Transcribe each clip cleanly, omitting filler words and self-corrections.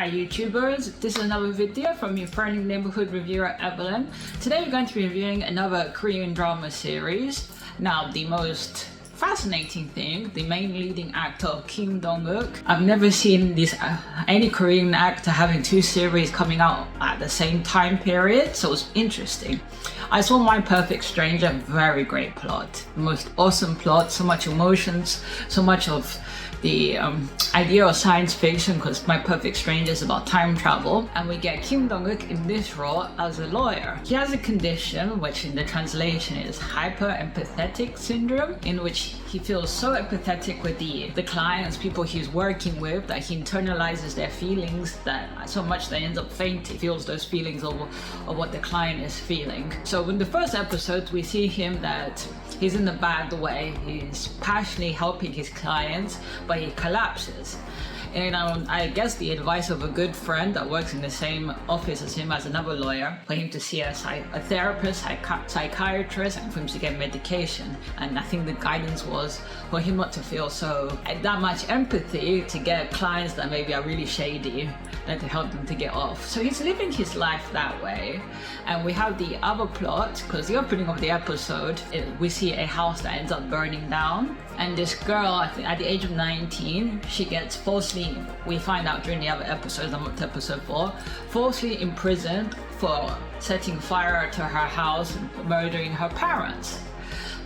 Hi YouTubers, this is another video from your friendly neighborhood reviewer Evelyn. Today we're going to be reviewing another Korean drama series. Now the most fascinating thing, the main leading actor Kim Dong-wook. I've never seen any Korean actor having two series coming out at the same time period, so it's interesting. I saw My Perfect Stranger, very great plot, most awesome plot, so much emotions, so much of the idea of science fiction, because My Perfect Stranger is about time travel, and we get Kim Dong-wook in this role as a lawyer. He has a condition which in the translation is hyper-empathetic syndrome, in which he feels so empathetic with the clients, people he's working with, that he internalizes their feelings that so much that he ends up fainting, feels those feelings of what the client is feeling. So in the first episode we see him that he's in a bad way, he's passionately helping his clients, but he collapses. And I guess the advice of a good friend that works in the same office as him as another lawyer, for him to see a therapist, psychiatrist, and for him to get medication. And I think the guidance was for him not to feel that much empathy, to get clients that maybe are really shady, and to help them to get off. So he's living his life that way. And we have the other plot, because the opening of the episode, we see a house that ends up burning down. And this girl, I think at the age of 19, she gets we find out during the other episodes, I'm up to episode 4, falsely imprisoned for setting fire to her house and murdering her parents.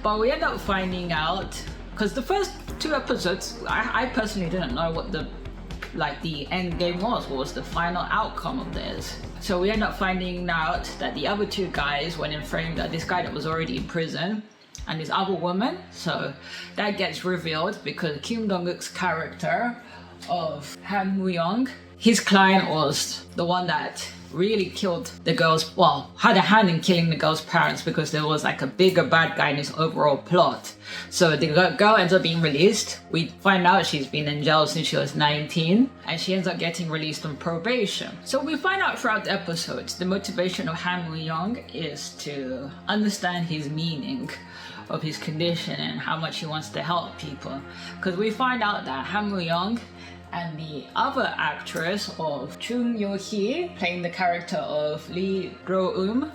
But we end up finding out, because the first 2 episodes, I personally didn't know what the end game was, what was the final outcome of this. So we end up finding out that the other 2 guys went and framed this guy that was already in prison and this other woman. So that gets revealed because Kim Dong-wook's character of Han Woo-Young, his client was the one that really killed the girl's, had a hand in killing the girl's parents, because there was like a bigger bad guy in his overall plot. So the girl ends up being released. We find out she's been in jail since she was 19, and she ends up getting released on probation. So we find out throughout the episodes the motivation of Han Woo-young is to understand his meaning of his condition and how much he wants to help people. Because we find out that Han Woo-young and the other actress of Chun Woo-Hee, playing the character of Lee Ro-eum,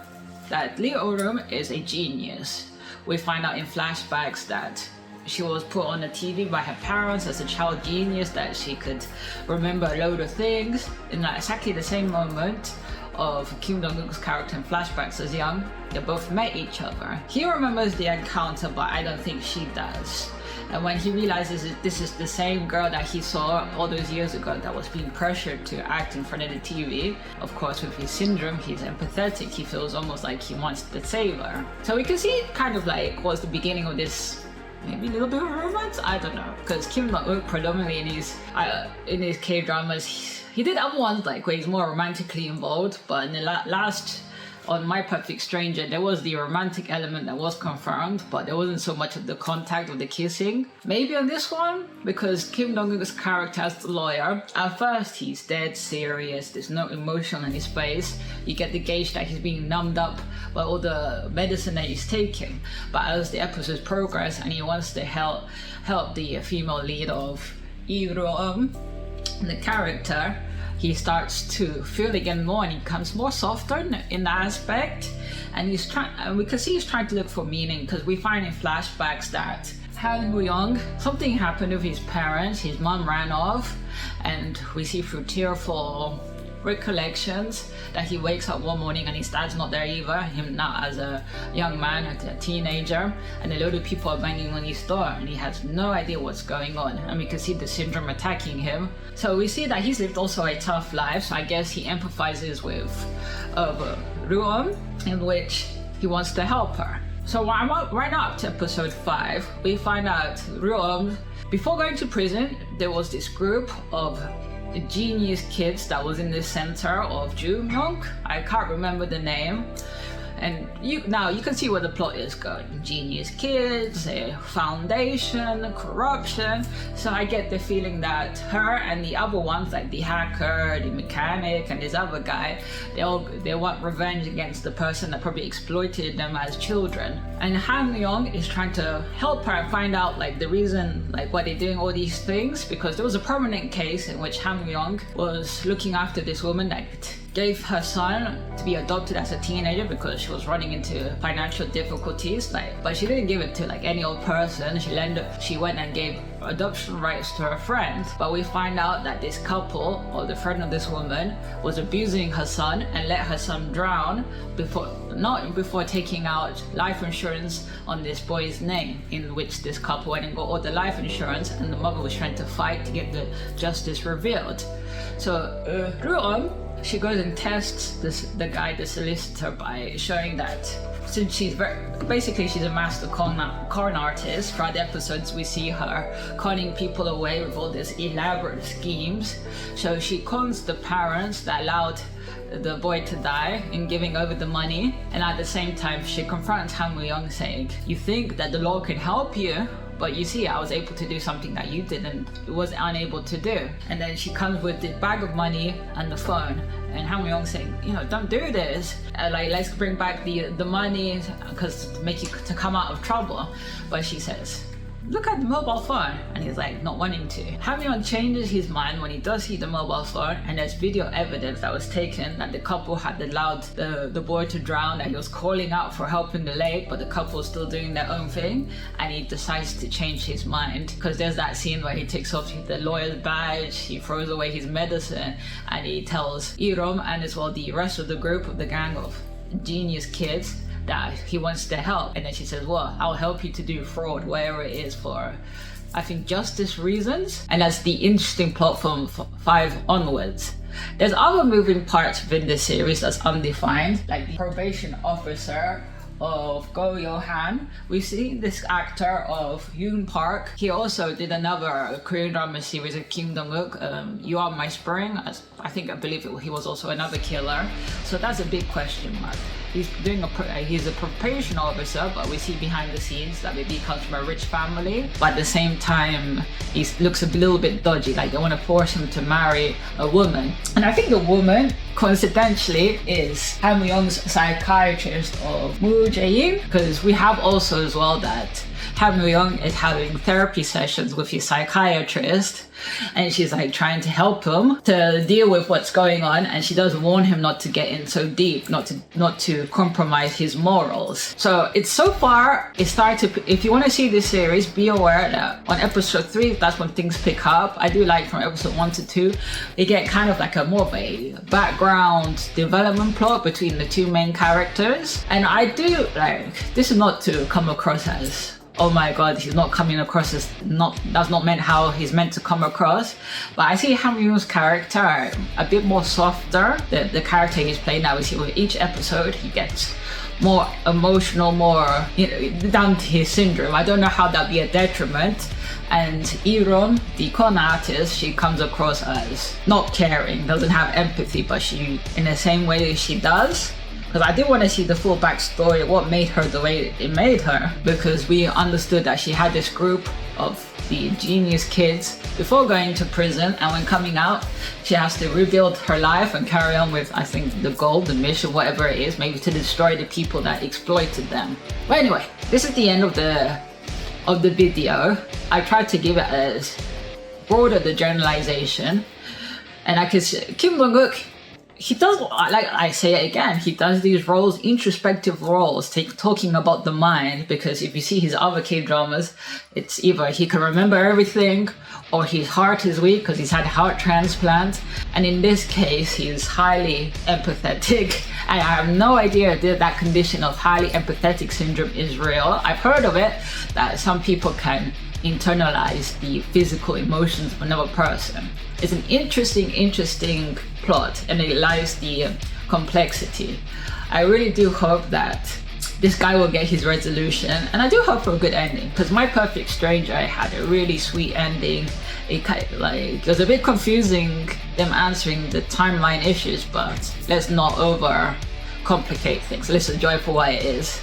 that Lee Ro-eum is a genius. We find out in flashbacks that she was put on the TV by her parents as a child genius, that she could remember a load of things. In exactly the same moment of Kim Dong-wook's character in flashbacks as young, they both met each other. He remembers the encounter, but I don't think she does. And when he realizes that this is the same girl that he saw all those years ago that was being pressured to act in front of the TV, of course with his syndrome, he's empathetic, he feels almost like he wants to save her. So we can see it kind of like was the beginning of this, maybe a little bit of romance, I don't know. Because Kim Dong-wook predominantly in his K-dramas, he did other ones like where he's more romantically involved, but in the last, on My Perfect Stranger, there was the romantic element that was confirmed, but there wasn't so much of the contact or the kissing. Maybe on this one, because Kim Dong-wook's character as the lawyer, at first he's dead serious, there's no emotion in his face. You get the gauge that he's being numbed up by all the medicine that he's taking. But as the episodes progress and he wants to help the female lead of Lee Ro-eum, the character, he starts to feel again more, and he becomes more softer in that aspect. And we can see he's trying to look for meaning, because we find in flashbacks that Han Woo-young, something happened with his parents, his mom ran off, and we see through tearful recollections that he wakes up one morning and his dad's not there either, him now as a young man, a teenager, and a load of people are banging on his door and he has no idea what's going on, and we can see the syndrome attacking him. So we see that he's lived also a tough life, so I guess he empathizes with Ro-eum, in which he wants to help her. So right now up to episode 5, we find out Ro-eum, before going to prison, there was this group of genius kids that was in the center of Jumyong. I can't remember the name. And you can see where the plot is going. Genius kids, a foundation, corruption. So I get the feeling that her and the other ones, like the hacker, the mechanic, and this other guy, they want revenge against the person that probably exploited them as children. And Han Myung is trying to help her and find out like the reason, like why they're doing all these things, because there was a prominent case in which Han Myung was looking after this woman that gave her son to be adopted as a teenager because she was running into financial difficulties, but she didn't give it to like any old person. She went and gave adoption rights to her friend. But we find out that this couple, or the friend of this woman, was abusing her son and let her son drown before taking out life insurance on this boy's name, in which this couple went and got all the life insurance, and the mother was trying to fight to get the justice revealed. So she goes and tests the guy, the solicitor, by showing that since she's a master con artist. Throughout the episodes we see her conning people away with all these elaborate schemes. So she cons the parents that allowed the boy to die in giving over the money, and at the same time she confronts Han Woo-Young saying, you think that the law can help you, but you see, I was able to do something that you was unable to do. And then she comes with the bag of money and the phone, and Han Woo-Young saying, don't do this. Let's bring back the money because to make you to come out of trouble. But she says, look at the mobile phone, and he's like not wanting to. Han Woo-Young changes his mind when he does see the mobile phone, and there's video evidence that was taken that the couple had allowed the boy to drown, and he was calling out for help in the lake, but the couple was still doing their own thing, and he decides to change his mind because there's that scene where he takes off the lawyer's badge, he throws away his medicine, and he tells Irom and as well the rest of the group of the gang of genius kids that he wants their help. And then she says, well, I'll help you to do fraud, wherever it is, for I think justice reasons. And that's the interesting plot from 5 onwards. There's other moving parts within this series that's undefined, like the probation officer of Go Yo-han. We've seen this actor of Yoon Park. He also did another Korean drama series of Kim Dong-wook, You Are My Spring. I believe he was also another killer. So that's a big question mark. He's a probation officer, but we see behind the scenes that maybe he comes from a rich family. But at the same time, he looks a little bit dodgy, like they want to force him to marry a woman. And I think the woman, coincidentally, is Han Woo-Young's psychiatrist of Moo Jae-in, because we have also as well that Han Woo-Young is having therapy sessions with his psychiatrist, and she's like trying to help him to deal with what's going on, and she does warn him not to get in so deep, not to compromise his morals. So it's so far, it started to, if you want to see this series, be aware that on episode 3, that's when things pick up. I do like from episode 1 to 2, they get kind of like a more of a background development plot between the two main characters. And I do like, this is not to come across as, oh my god, he's not coming across as that's not meant how he's meant to come across. But I see Han Woo-Young's character a bit more softer. The character he's playing now, we see with each episode he gets more emotional, more down to his syndrome. I don't know how that'd be a detriment. And Iron, the con artist, she comes across as not caring, doesn't have empathy, but she, in the same way she does. Because I did want to see the full backstory, what made her the way it made her. Because we understood that she had this group of the genius kids before going to prison, and when coming out, she has to rebuild her life and carry on with, I think, the goal, the mission, whatever it is, maybe to destroy the people that exploited them. But anyway, this is the end of the video. I tried to give it as broader the generalization, and I could say Kim Dong-wook, he does, like I say it again, he does these roles, introspective roles, talking about the mind, because if you see his other K-dramas, it's either he can remember everything or his heart is weak because he's had a heart transplant. And in this case, he's highly empathetic. And I have no idea that that condition of highly empathetic syndrome is real. I've heard of it, that some people can internalize the physical emotions of another person. It's an interesting plot, and it lies the complexity. I really do hope that this guy will get his resolution, and I do hope for a good ending, because My Perfect Stranger had a really sweet ending. It was a bit confusing them answering the timeline issues, but let's not over complicate things. Let's enjoy it for what it is.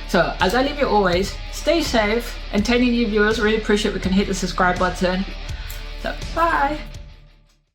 So as I leave you always, stay safe, and to any new viewers, really appreciate we can hit the subscribe button. So bye.